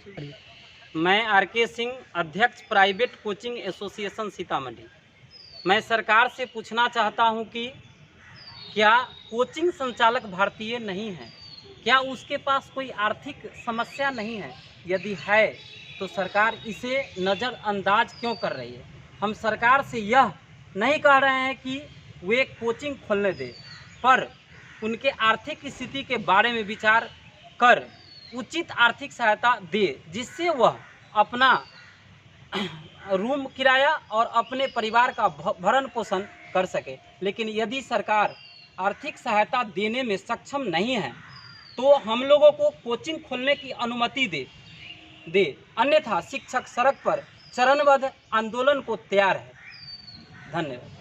मैं आर.के. सिंह, अध्यक्ष private coaching association Sitamarhi. मैं सरकार से पूछना चाहता हूं कि क्या कोचिंग संचालक भारतीय नहीं है? क्या उसके पास कोई आर्थिक समस्या नहीं है? यदि है तो सरकार इसे नज़रअंदाज क्यों कर रही है? हम सरकार से यह नहीं कह रहे हैं कि वे कोचिंग खोलने दें, पर उनके आर्थिक स्थिति के बारे में विचार कर उचित आर्थिक सहायता दे, जिससे वह अपना रूम किराया और अपने परिवार का भरण पोषण कर सके। लेकिन यदि सरकार आर्थिक सहायता देने में सक्षम नहीं है तो हम लोगों को कोचिंग खोलने की अनुमति दे, अन्यथा शिक्षक सड़क पर चरणबद्ध आंदोलन को तैयार है। धन्यवाद।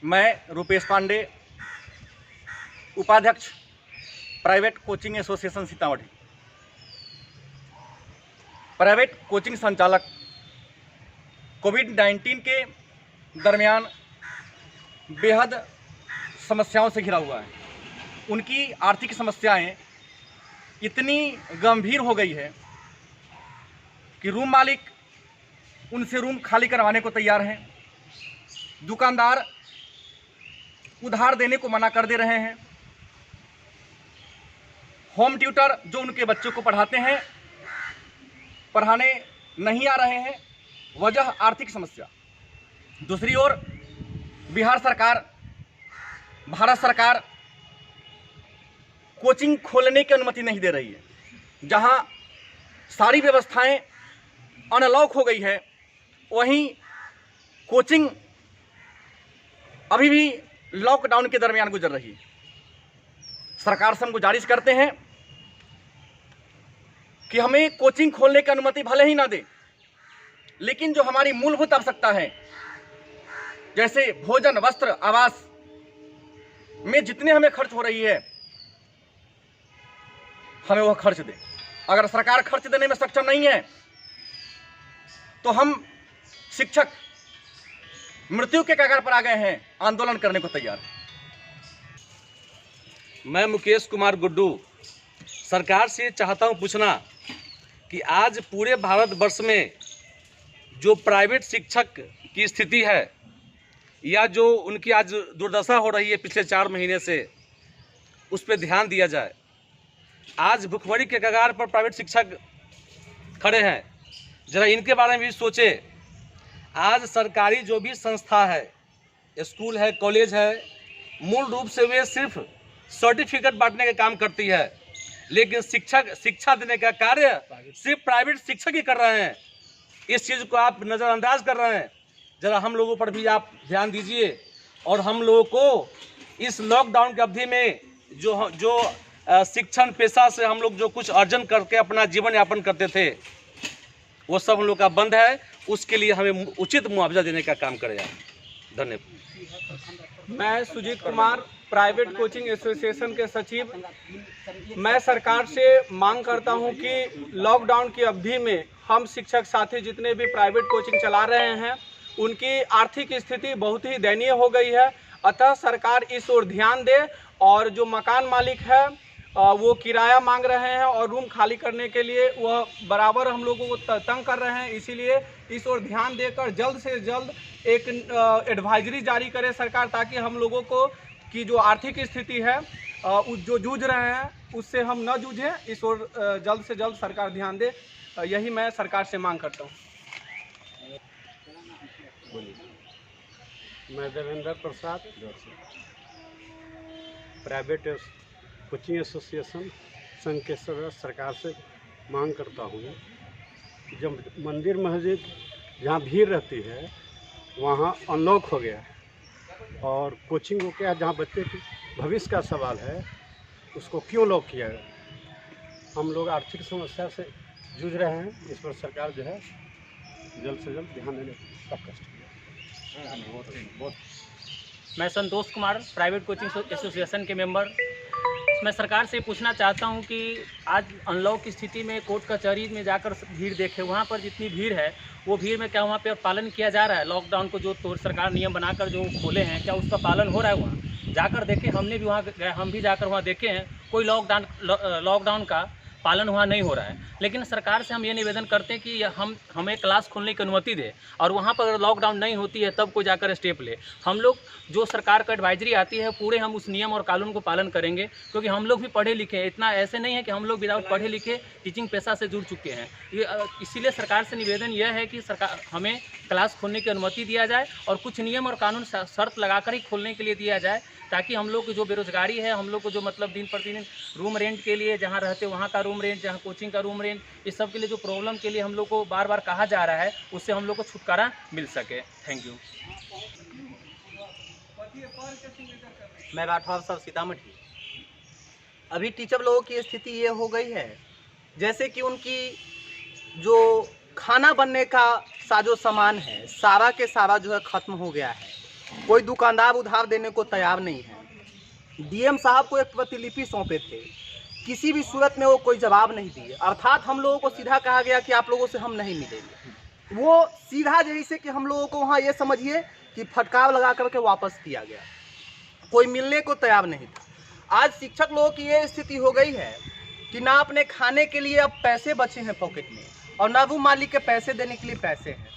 मैं रुपेश पांडे, उपाध्यक्ष private coaching association Sitamarhi. Private coaching संचालक कोविड-19 के दरमियान बेहद समस्याओं से घिरा हुआ है। उनकी आर्थिक समस्याएं इतनी गंभीर हो गई है कि रूम मालिक उनसे रूम खाली करवाने को तैयार हैं। दुकानदार उधार देने को मना कर दे रहे हैं। होम ट्यूटर जो उनके बच्चों को पढ़ाते हैं, पढ़ाने नहीं आ रहे हैं, वजह आर्थिक समस्या। दूसरी ओर बिहार सरकार, भारत सरकार कोचिंग खोलने की अनुमति नहीं दे रही है। जहां सारी व्यवस्थाएं अनलॉक हो गई है, वहीं कोचिंग अभी भी लॉकडाउन के दरमियान गुजर रही है। सरकार से हम गुजारिश करते हैं कि हमें कोचिंग खोलने की अनुमति भले ही ना दे, लेकिन जो हमारी मूलभूत आवश्यकता है, जैसे भोजन, वस्त्र, आवास में जितने हमें खर्च हो रही है, हमें वह खर्च दे। अगर सरकार खर्च देने में सक्षम नहीं है तो हम शिक्षक मृत्यु के कगार पर आ गए हैं, आंदोलन करने को तैयार। मैं मुकेश कुमार गुड्डू सरकार से चाहता हूं पूछना कि आज पूरे भारतवर्ष में जो प्राइवेट शिक्षक की स्थिति है या जो उनकी आज दुर्दशा हो रही है पिछले 4 महीने से, उस पर ध्यान दिया जाए। आज भुखमरी के कगार पर प्राइवेट शिक्षक खड़े हैं, जरा इनके बारे में भी सोचे। आज सरकारी जो भी संस्था है, स्कूल है, कॉलेज है, मूल रूप से वे सिर्फ सर्टिफिकेट बांटने का काम करती है, लेकिन शिक्षा देने का कार्य सिर्फ प्राइवेट शिक्षक ही कर रहे हैं। इस चीज़ को आप नज़रअंदाज कर रहे हैं। ज़रा हम लोगों पर भी आप ध्यान दीजिए और हम लोगों को इस लॉकडाउन की अवधि में जो शिक्षण पेशा से हम लोग जो कुछ अर्जन करके अपना जीवन यापन करते थे, वो सब हम लोग का बंद है। उसके लिए हमें उचित मुआवजा देने का काम करेगा। धन्यवाद। मैं Sujeet Kumar, private coaching association के सचिव। मैं सरकार से मांग करता हूं कि लॉकडाउन की अवधि में हम शिक्षक साथी जितने भी प्राइवेट कोचिंग चला रहे हैं, उनकी आर्थिक स्थिति बहुत ही दयनीय हो गई है। अतः सरकार इस ओर ध्यान दे और जो मकान मालिक है वो किराया मांग रहे हैं और रूम खाली करने के लिए वह बराबर हम लोगों को तंग कर रहे हैं। इसीलिए इस ओर ध्यान देकर जल्द से जल्द एक एडवाइजरी जारी करे सरकार, ताकि हम लोगों को की जो आर्थिक स्थिति है जो जूझ रहे हैं उससे हम न जूझें। इस ओर जल्द से जल्द सरकार ध्यान दे, यही मैं सरकार से मांग करता हूँ। मैं देवेंद्र प्रसाद, प्राइवेट कोचिंग एसोसिएशन संघ के सदस्य, सरकार से मांग करता हूँ जब मंदिर मस्जिद जहाँ भीड़ रहती है वहाँ अनलॉक हो गया है और कोचिंग को क्या, जहाँ बच्चे की भविष्य का सवाल है उसको क्यों लॉक किया गया। हम लोग आर्थिक समस्या से जूझ रहे हैं। इस पर सरकार जो है जल्द से जल्द ध्यान देने का कष्ट किया। मैं Santosh Kumar, private coaching association के मेंबर। मैं सरकार से पूछना चाहता हूं कि आज अनलॉक की स्थिति में कोर्ट कचहरी में जाकर भीड़ देखे, वहां पर जितनी भीड़ है वो भीड़ में क्या वहां पे पालन किया जा रहा है? लॉकडाउन को जो तो सरकार नियम बनाकर जो खोले हैं, क्या उसका पालन हो रहा है? वहाँ जाकर देखें, हमने भी वहाँ गए, हम भी जाकर वहाँ देखे हैं, कोई लॉकडाउन का पालन वहाँ नहीं हो रहा है। लेकिन सरकार से हम ये निवेदन करते हैं कि हमें क्लास खोलने की अनुमति दे, और वहाँ पर अगर लॉकडाउन नहीं होती है तब कोई जाकर स्टेप ले। हम लोग जो सरकार का एडवाइजरी आती है पूरे हम उस नियम और कानून को पालन करेंगे, क्योंकि हम लोग भी पढ़े लिखे हैं। इतना ऐसे नहीं है कि हम लोग विदाउट पढ़े लिखे टीचिंग पेशा से जुड़ चुके हैं। इसीलिए सरकार से निवेदन यह है कि सरकार हमें क्लास खोलने की अनुमति दिया जाए और कुछ नियम और कानून शर्त लगाकर ही खोलने के लिए दिया जाए, ताकि हम लोग को जो बेरोजगारी है, हम लोग को जो मतलब दिन प्रतिदिन रूम रेंट के लिए जहाँ रहते वहाँ का रूम रेंट, जहाँ कोचिंग का रूम रेंट, इस सब के लिए जो प्रॉब्लम के लिए हम लोग को बार बार कहा जा रहा है, उससे हम लोग को छुटकारा मिल सके। Thank you. मैं राठौर सर, सीतामढ़ी। अभी टीचर लोगों की स्थिति ये हो गई है जैसे कि उनकी जो खाना बनने का साजो सामान है सारा के सारा जो है ख़त्म हो गया है। कोई दुकानदार उधार देने को तैयार नहीं है। डीएम साहब को एक प्रतिलिपि सौंपे थे, किसी भी सूरत में वो कोई जवाब नहीं दिए। अर्थात हम लोगों को सीधा कहा गया कि आप लोगों से हम नहीं मिलेंगे। वो सीधा जैसे कि हम लोगों को वहाँ ये समझिए कि फटकार लगा करके वापस किया गया, कोई मिलने को तैयार नहीं था। आज शिक्षक लोगों की ये स्थिति हो गई है कि ना अपने खाने के लिए अब पैसे बचे हैं पॉकेट में, और ना रूम मालिक के पैसे देने के लिए पैसे हैं।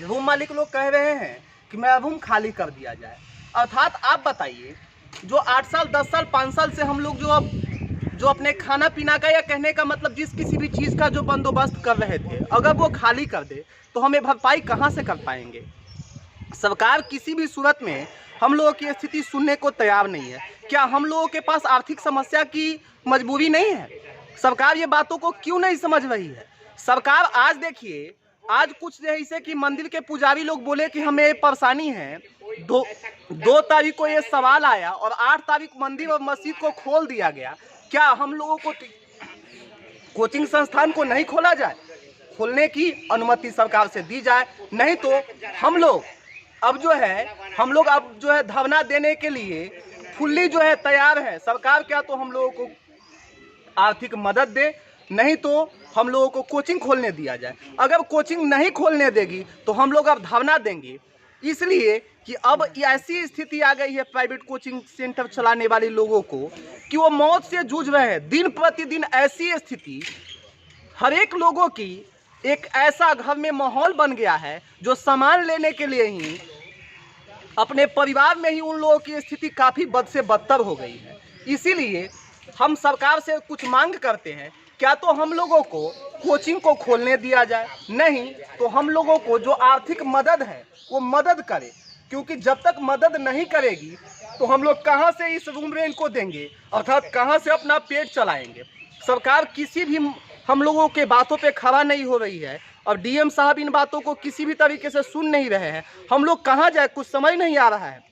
रूम मालिक लोग कह रहे हैं कि मैं रूम खाली कर दिया जाए। अर्थात आप बताइए, जो 8 साल 10 साल 5 साल से हम लोग जो अपने खाना पीना का, या कहने का मतलब जिस किसी भी चीज़ का जो बंदोबस्त कर रहे थे, अगर वो खाली कर दे तो हमें भरपाई कहाँ से कर पाएंगे? सरकार किसी भी सूरत में हम लोगों की स्थिति सुनने को तैयार नहीं है। क्या हम लोगों के पास आर्थिक समस्या की मजबूरी नहीं है? सरकार ये बातों को क्यों नहीं समझ रही है? सरकार आज देखिए, आज कुछ जैसे कि मंदिर के पुजारी लोग बोले कि हमें परेशानी है। 2 तारीख को ये सवाल आया और 8 तारीख मंदिर और मस्जिद को खोल दिया गया। क्या हम लोगों को कोचिंग संस्थान को नहीं खोला जाए? खोलने की अनुमति सरकार से दी जाए, नहीं तो हम लोग अब जो है धरना देने के लिए फुल्ली जो है तैयार है। सरकार क्या तो हम लोगों को आर्थिक मदद दे, नहीं तो हम लोगों को कोचिंग खोलने दिया जाए। अगर कोचिंग नहीं खोलने देगी तो हम लोग अब धरना देंगे, इसलिए कि अब ऐसी स्थिति आ गई है प्राइवेट कोचिंग सेंटर चलाने वाले लोगों को कि वो मौत से जूझ रहे हैं। दिन प्रतिदिन ऐसी स्थिति, हर एक लोगों की एक ऐसा घर में माहौल बन गया है जो सामान लेने के लिए ही अपने परिवार में ही उन लोगों की स्थिति काफ़ी बद से बदतर हो गई है। इसीलिए हम सरकार से कुछ मांग करते हैं, क्या तो हम लोगों को कोचिंग को खोलने दिया जाए, नहीं तो हम लोगों को जो आर्थिक मदद है वो मदद करे, क्योंकि जब तक मदद नहीं करेगी तो हम लोग कहाँ से इस रूम रेंट को देंगे, अर्थात कहाँ से अपना पेट चलाएंगे। सरकार किसी भी हम लोगों के बातों पे खड़ा नहीं हो रही है और डीएम साहब इन बातों को किसी भी तरीके से सुन नहीं रहे हैं। हम लोग कहाँ जाए, कुछ समझ नहीं आ रहा है।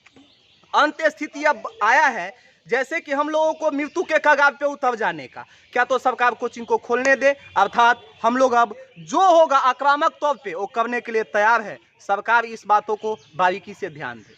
अंत स्थिति अब आया है जैसे कि हम लोगों को मृत्यु के कगार पे उतर जाने का। क्या तो सरकार कोचिंग को खोलने दे, अर्थात हम लोग अब जो होगा आक्रामक तौर पे वो करने के लिए तैयार है। सरकार इस बातों को बारीकी से ध्यान दे।